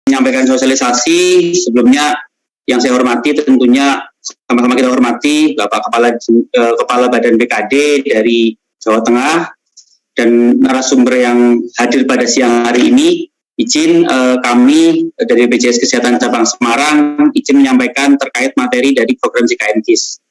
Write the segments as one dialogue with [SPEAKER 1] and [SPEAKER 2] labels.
[SPEAKER 1] menyampaikan sosialisasi. Sebelumnya yang saya hormati tentunya sama-sama kita hormati Bapak Kepala Badan BKD dari Jawa Tengah dan narasumber yang hadir pada siang hari ini. Izin kami dari BPJS Kesehatan Cabang Semarang izin menyampaikan terkait materi dari program JKN KIS.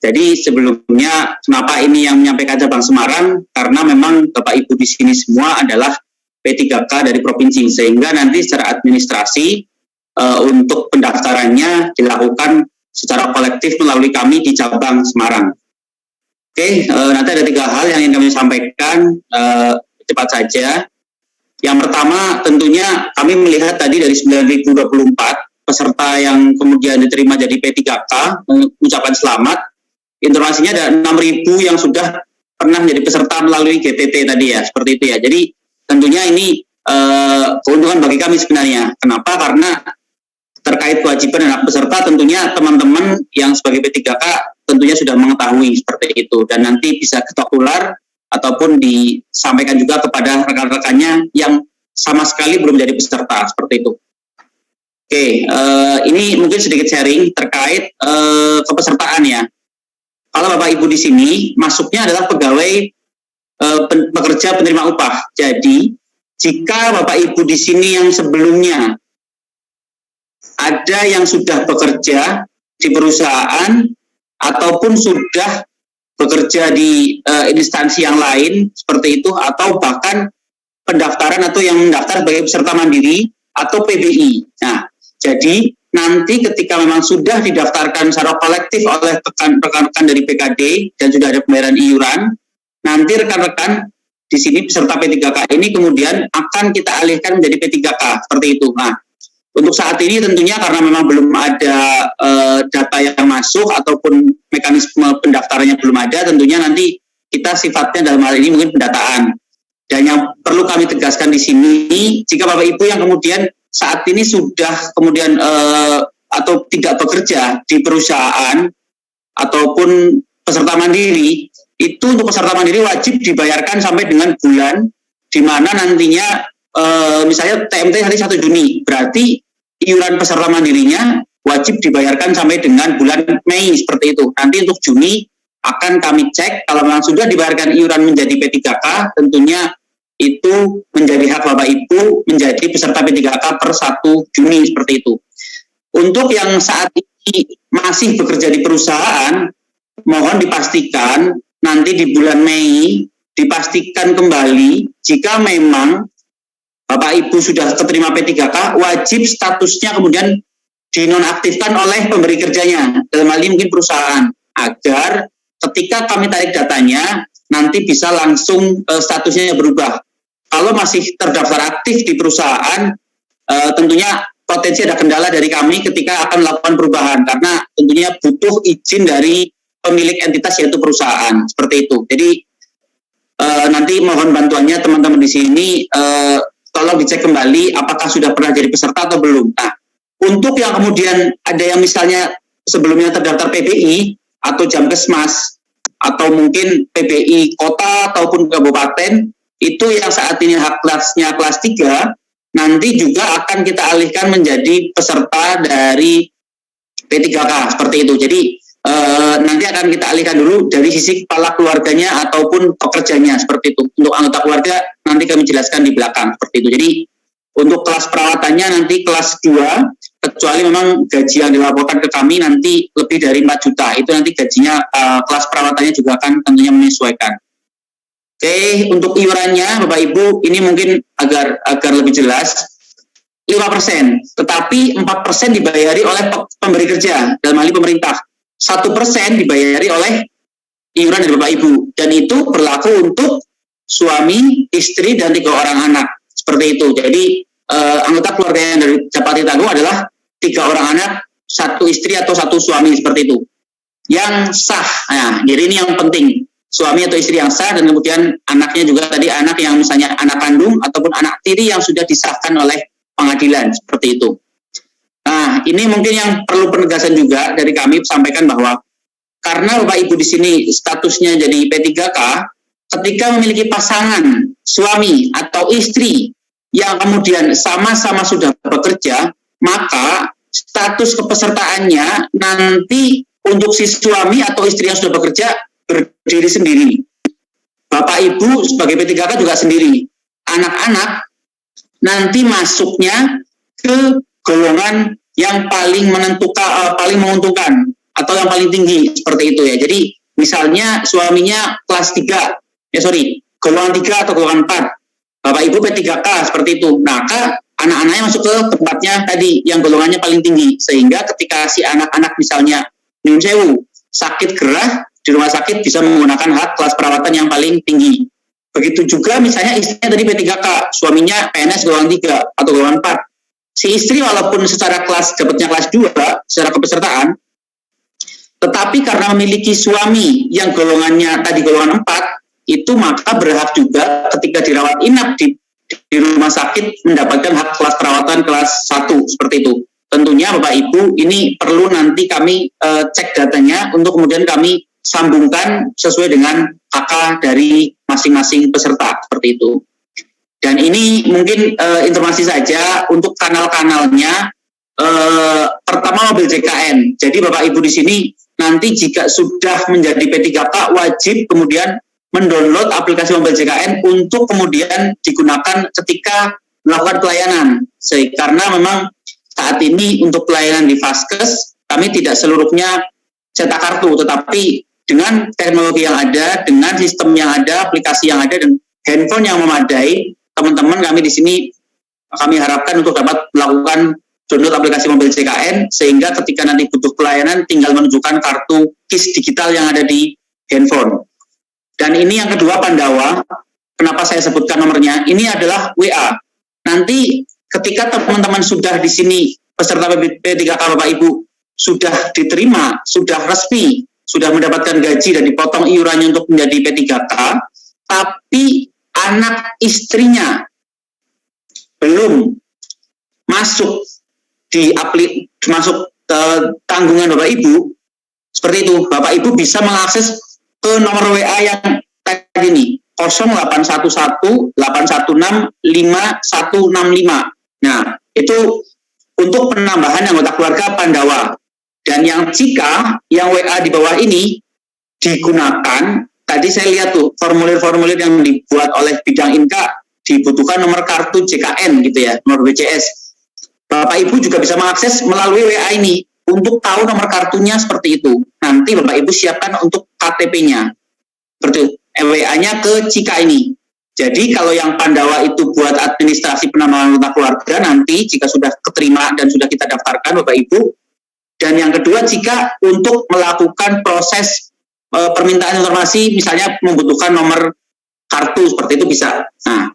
[SPEAKER 1] Jadi sebelumnya kenapa ini yang menyampaikan Cabang Semarang? Karena memang Bapak Ibu di sini semua adalah P3K dari provinsi, sehingga nanti secara administrasi untuk pendaftarannya dilakukan secara kolektif melalui kami di cabang Semarang. Oke, nanti ada 3 hal yang ingin kami sampaikan cepat saja. Yang pertama tentunya kami melihat tadi dari 9.024 peserta yang kemudian diterima jadi P3K mengucapkan selamat. Informasinya ada 6.000 yang sudah pernah menjadi peserta melalui GTT tadi ya, seperti itu ya. Jadi tentunya ini keuntungan bagi kami sebenarnya. Kenapa? Karena terkait kewajiban anak peserta tentunya teman-teman yang sebagai P3K tentunya sudah mengetahui seperti itu dan nanti bisa ketok tular ataupun disampaikan juga kepada rekan-rekannya yang sama sekali belum jadi peserta seperti itu. Oke, ini mungkin sedikit sharing terkait kepesertaan ya. Kalau Bapak Ibu di sini masuknya adalah pegawai pekerja penerima upah. Jadi jika Bapak Ibu di sini yang sebelumnya ada yang sudah bekerja di perusahaan ataupun sudah bekerja di instansi yang lain seperti itu, atau bahkan pendaftaran atau yang mendaftar sebagai peserta mandiri atau PBI. Nah, jadi nanti ketika memang sudah didaftarkan secara kolektif oleh rekan-rekan dari PKD dan sudah ada pembayaran iuran, nanti rekan-rekan di sini peserta P3K ini kemudian akan kita alihkan menjadi P3K seperti itu. Nah, untuk saat ini tentunya karena memang belum ada data yang masuk ataupun mekanisme pendaftarannya belum ada, tentunya nanti kita sifatnya dalam hal ini mungkin pendataan. Dan yang perlu kami tegaskan di sini, jika Bapak Ibu yang kemudian saat ini sudah kemudian atau tidak bekerja di perusahaan ataupun peserta mandiri, itu untuk peserta mandiri wajib dibayarkan sampai dengan bulan di mana nantinya misalnya TMT hari 1 Juni, berarti iuran peserta mandirinya wajib dibayarkan sampai dengan bulan Mei seperti itu. Nanti untuk Juni akan kami cek kalau memang sudah dibayarkan iuran menjadi P3K, tentunya itu menjadi hak Bapak Ibu menjadi peserta P3K per 1 Juni seperti itu. Untuk yang saat ini masih bekerja di perusahaan, mohon dipastikan nanti di bulan Mei dipastikan kembali jika memang Bapak Ibu sudah keterima P3K, wajib statusnya kemudian dinonaktifkan oleh pemberi kerjanya, dalam hal ini mungkin perusahaan, agar ketika kami tarik datanya, nanti bisa langsung statusnya berubah. Kalau masih terdaftar aktif di perusahaan, tentunya potensi ada kendala dari kami ketika akan melakukan perubahan, karena tentunya butuh izin dari pemilik entitas yaitu perusahaan, seperti itu. Jadi nanti mohon bantuannya teman-teman di sini, tolong dicek kembali apakah sudah pernah jadi peserta atau belum. Nah, untuk yang kemudian ada yang misalnya sebelumnya terdaftar PBI atau Jamkesmas atau mungkin PBI kota ataupun kabupaten, itu yang saat ini hak kelasnya kelas 3, nanti juga akan kita alihkan menjadi peserta dari P3K seperti itu. Jadi nanti akan kita alihkan dulu dari sisi kepala keluarganya ataupun pekerjanya seperti itu. Untuk anggota keluarga nanti kami jelaskan di belakang seperti itu. Jadi untuk kelas perawatannya nanti kelas 2, kecuali memang gaji yang dilaporkan ke kami nanti lebih dari 4 juta, itu nanti gajinya kelas perawatannya juga akan tentunya menyesuaikan. Oke, untuk iurannya Bapak Ibu ini mungkin agar lebih jelas, 5%, tetapi 4% dibayari oleh pemberi kerja, dalam hal ini pemerintah. 1% dibayari oleh iuran dari Bapak Ibu, dan itu berlaku untuk suami, istri, dan 3 orang anak seperti itu. Jadi anggota keluarga yang dari Japati Tangguh adalah 3 orang anak, 1 istri atau 1 suami seperti itu yang sah. Nah, jadi ini yang penting, suami atau istri yang sah, dan kemudian anaknya juga tadi anak yang misalnya anak kandung ataupun anak tiri yang sudah disahkan oleh pengadilan seperti itu. Nah, ini mungkin yang perlu penegasan juga dari kami sampaikan bahwa karena Bapak Ibu di sini statusnya jadi P3K, ketika memiliki pasangan, suami atau istri yang kemudian sama-sama sudah bekerja, maka status kepesertaannya nanti untuk si suami atau istri yang sudah bekerja berdiri sendiri. Bapak Ibu sebagai P3K juga sendiri. Anak-anak nanti masuknya ke golongan yang paling menguntungkan atau yang paling tinggi seperti itu ya. Jadi misalnya suaminya kelas 3, golongan 3 atau golongan 4. Bapak Ibu P3K seperti itu. Maka anak-anaknya masuk ke tempatnya tadi yang golongannya paling tinggi. Sehingga ketika si anak-anak misalnya nyun sewu, sakit gerah di rumah sakit bisa menggunakan hak kelas perawatan yang paling tinggi. Begitu juga misalnya istrinya tadi P3K, suaminya PNS golongan 3 atau golongan 4. Si istri walaupun secara kelas dapatnya kelas 2 secara kepesertaan, tetapi karena memiliki suami yang golongannya tadi golongan 4, itu maka berhak juga ketika dirawat inap di rumah sakit mendapatkan hak kelas perawatan kelas 1 seperti itu. Tentunya Bapak Ibu ini perlu nanti kami cek datanya untuk kemudian kami sambungkan sesuai dengan KK dari masing-masing peserta seperti itu. Dan ini mungkin informasi saja untuk kanal-kanalnya. Pertama mobil JKN. Jadi Bapak Ibu di sini nanti jika sudah menjadi P3K wajib kemudian mendownload aplikasi mobil JKN untuk kemudian digunakan ketika melakukan pelayanan. Karena memang saat ini untuk pelayanan di Vaskes kami tidak seluruhnya cetak kartu, tetapi dengan teknologi yang ada, dengan sistem yang ada, aplikasi yang ada, dan handphone yang memadai, teman-teman kami di sini kami harapkan untuk dapat melakukan download aplikasi mobil JKN sehingga ketika nanti butuh pelayanan tinggal menunjukkan kartu KIS digital yang ada di handphone. Dan ini yang kedua Pandawa, kenapa saya sebutkan nomornya, ini adalah WA. Nanti ketika teman-teman sudah di sini peserta P3K Bapak Ibu sudah diterima, sudah resmi, sudah mendapatkan gaji dan dipotong iurannya untuk menjadi P3K, tapi anak istrinya belum masuk tanggungan Bapak Ibu, seperti itu, Bapak Ibu bisa mengakses ke nomor WA yang tadi ini, 0811 816 5165. Nah, itu untuk penambahan anggota keluarga Pandawa. Dan jika yang WA di bawah ini digunakan, tadi saya lihat tuh formulir-formulir yang dibuat oleh bidang Inka dibutuhkan nomor kartu JKN gitu ya, nomor BCS. Bapak Ibu juga bisa mengakses melalui WA ini untuk tahu nomor kartunya seperti itu. Nanti Bapak Ibu siapkan untuk KTP-nya. Seperti WA-nya ke Cika ini. Jadi kalau yang Pandawa itu buat administrasi penambahan anggota keluarga, nanti jika sudah keterima dan sudah kita daftarkan Bapak Ibu. Dan yang kedua, jika untuk melakukan proses permintaan informasi, misalnya membutuhkan nomor kartu, seperti itu bisa. Nah,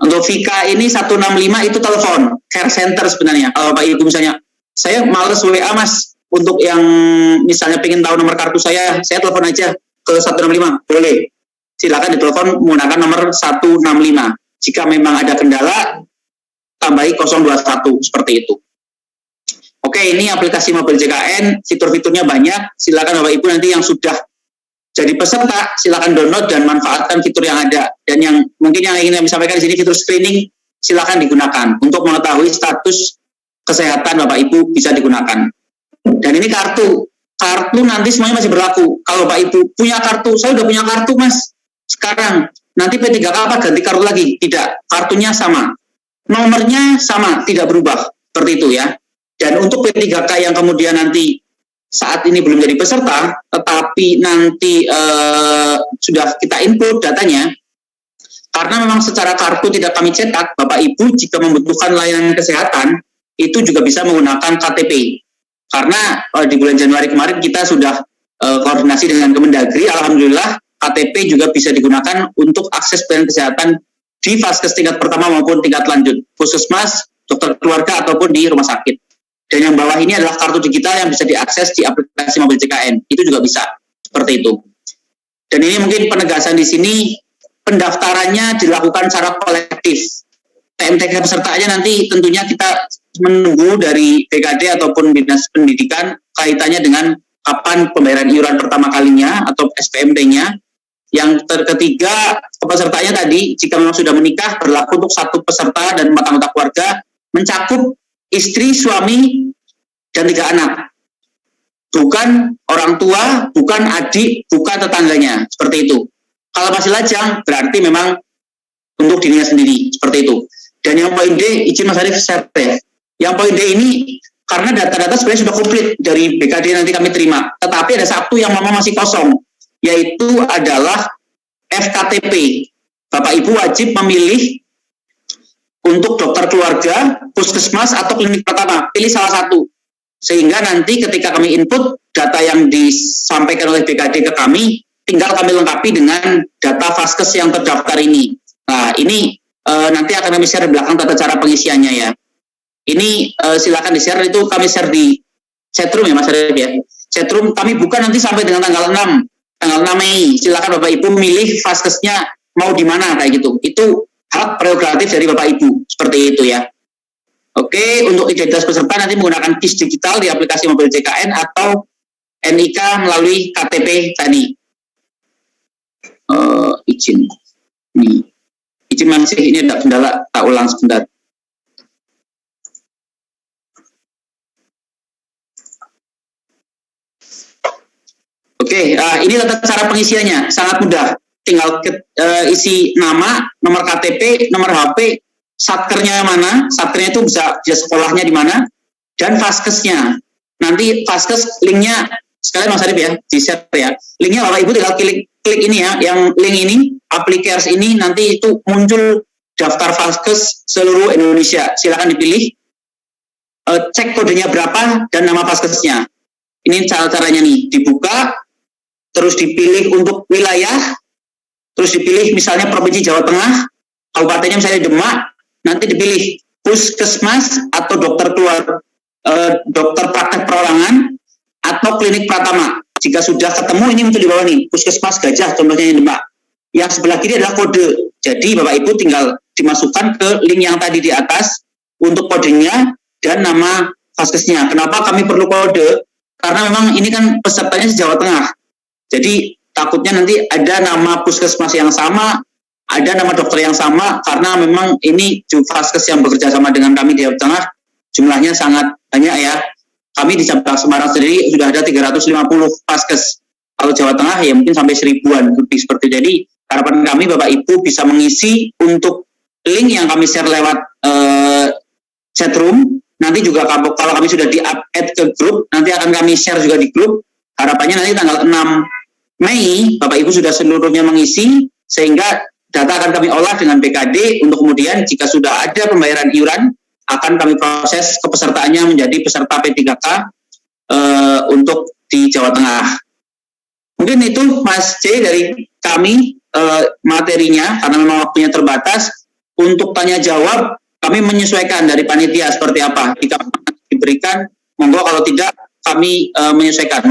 [SPEAKER 1] untuk Vika ini 165 itu telepon, care center sebenarnya. Kalau Bapak Ibu misalnya, saya males WA Mas, untuk yang misalnya pengen tahu nomor kartu saya telepon aja ke 165, boleh. Silakan ditelepon menggunakan nomor 165. Jika memang ada kendala, tambahi 021, seperti itu. Oke, ini aplikasi mobil JKN, fitur-fiturnya banyak. Silakan Bapak Ibu nanti yang sudah jadi peserta, silakan download dan manfaatkan fitur yang ada. Dan yang mungkin yang ingin saya sampaikan di sini, fitur screening, silakan digunakan untuk mengetahui status kesehatan Bapak Ibu bisa digunakan. Dan ini kartu nanti semuanya masih berlaku. Kalau Bapak Ibu punya kartu, saya udah punya kartu Mas, sekarang nanti P3K apa ganti kartu lagi? Tidak, kartunya sama, nomornya sama, tidak berubah, seperti itu ya. Dan untuk P3K yang kemudian nanti saat ini belum jadi peserta, tetapi nanti sudah kita input datanya, karena memang secara kartu tidak kami cetak, Bapak Ibu jika membutuhkan layanan kesehatan, itu juga bisa menggunakan KTP. Karena di bulan Januari kemarin kita sudah koordinasi dengan Kemendagri, alhamdulillah KTP juga bisa digunakan untuk akses pelayanan kesehatan di Vaskes tingkat pertama maupun tingkat lanjut, puskesmas, dokter keluarga ataupun di rumah sakit. Dan yang bawah ini adalah kartu digital yang bisa diakses di aplikasi mobil JKN. Itu juga bisa seperti itu. Dan ini mungkin penegasan di sini, pendaftarannya dilakukan secara kolektif. TMTK pesertanya nanti tentunya kita menunggu dari BKD ataupun Dinas Pendidikan kaitannya dengan kapan pembayaran iuran pertama kalinya atau SPMT-nya. Yang ketiga, pesertanya tadi, jika memang sudah menikah, berlaku untuk satu peserta dan 4 anggota keluarga, mencakup istri, suami, dan 3 anak. Bukan orang tua, bukan adik, bukan tetangganya, seperti itu. Kalau masih lajang, berarti memang untuk dirinya sendiri, seperti itu. Dan yang poin D, izin Mas Arief share ya. Yang poin D ini, karena data-data sebenarnya sudah komplit dari BKD nanti kami terima. Tetapi ada satu yang memang masih kosong, yaitu adalah FKTP. Bapak Ibu wajib memilih untuk dokter keluarga, puskesmas, atau klinik pertama. Pilih salah satu. Sehingga nanti ketika kami input data yang disampaikan oleh BKD ke kami, tinggal kami lengkapi dengan data Vaskes yang terdaftar ini. Nah, ini nanti akan kami share di belakang tata cara pengisiannya ya. Ini silakan di-share, itu kami share di chatroom ya Mas Arief ya. Chatroom kami buka nanti sampai dengan tanggal 6 Mei. Silakan Bapak Ibu milih Vaskesnya mau di mana kayak gitu. Itu hak prerogatif dari Bapak Ibu, seperti itu ya. Oke, untuk identitas peserta nanti menggunakan KIS digital di aplikasi mobil JKN atau NIK melalui KTP tadi. Izin. Nih. Izin masih ini ada kendala, tak ulang sebentar. Oke, ini tata cara pengisiannya, sangat mudah. Tinggal isi nama, nomor KTP, nomor HP, satkernya mana, satkernya itu bisa sekolahnya di mana, dan Vaskesnya. Nanti Vaskes linknya, sekalian Mas Arief ya, di-share ya. Linknya Bapak Ibu tinggal klik ini ya, yang link ini, Applicators ini, nanti itu muncul daftar Vaskes seluruh Indonesia. Silakan dipilih, cek kodenya berapa, dan nama Vaskesnya. Ini cara-caranya nih, dibuka, terus dipilih untuk wilayah, terus dipilih misalnya Provinsi Jawa Tengah, kabupatennya misalnya Demak, nanti dipilih puskesmas atau dokter dokter praktek perorangan atau klinik pratama. Jika sudah ketemu ini muncul di bawah nih, puskesmas Gajah contohnya yang Demak. Yang sebelah kiri adalah kode. Jadi Bapak Ibu tinggal dimasukkan ke link yang tadi di atas untuk kodenya dan nama Vaskesnya. Kenapa kami perlu kode? Karena memang ini kan pesertanya se-Jawa Tengah. Jadi takutnya nanti ada nama puskesmas yang sama, ada nama dokter yang sama, karena memang ini Vaskes yang bekerja sama dengan kami di Jawa Tengah jumlahnya sangat banyak ya. Kami di cabang Semarang sendiri sudah ada 350 Vaskes. Kalau Jawa Tengah ya mungkin sampai 1000-an lebih seperti itu. Jadi harapan kami Bapak Ibu bisa mengisi untuk link yang kami share lewat chatroom. Nanti juga kalau kami sudah di-add ke grup, nanti akan kami share juga di grup. Harapannya nanti tanggal 6 Mei Bapak Ibu sudah seluruhnya mengisi, sehingga data akan kami olah dengan BKD untuk kemudian jika sudah ada pembayaran iuran akan kami proses kepesertaannya menjadi peserta P3K untuk di Jawa Tengah. Mungkin itu Mas C dari kami materinya, karena memang waktunya terbatas. Untuk tanya jawab kami menyesuaikan dari panitia seperti apa. Jika diberikan, monggo, kalau tidak kami menyesuaikan.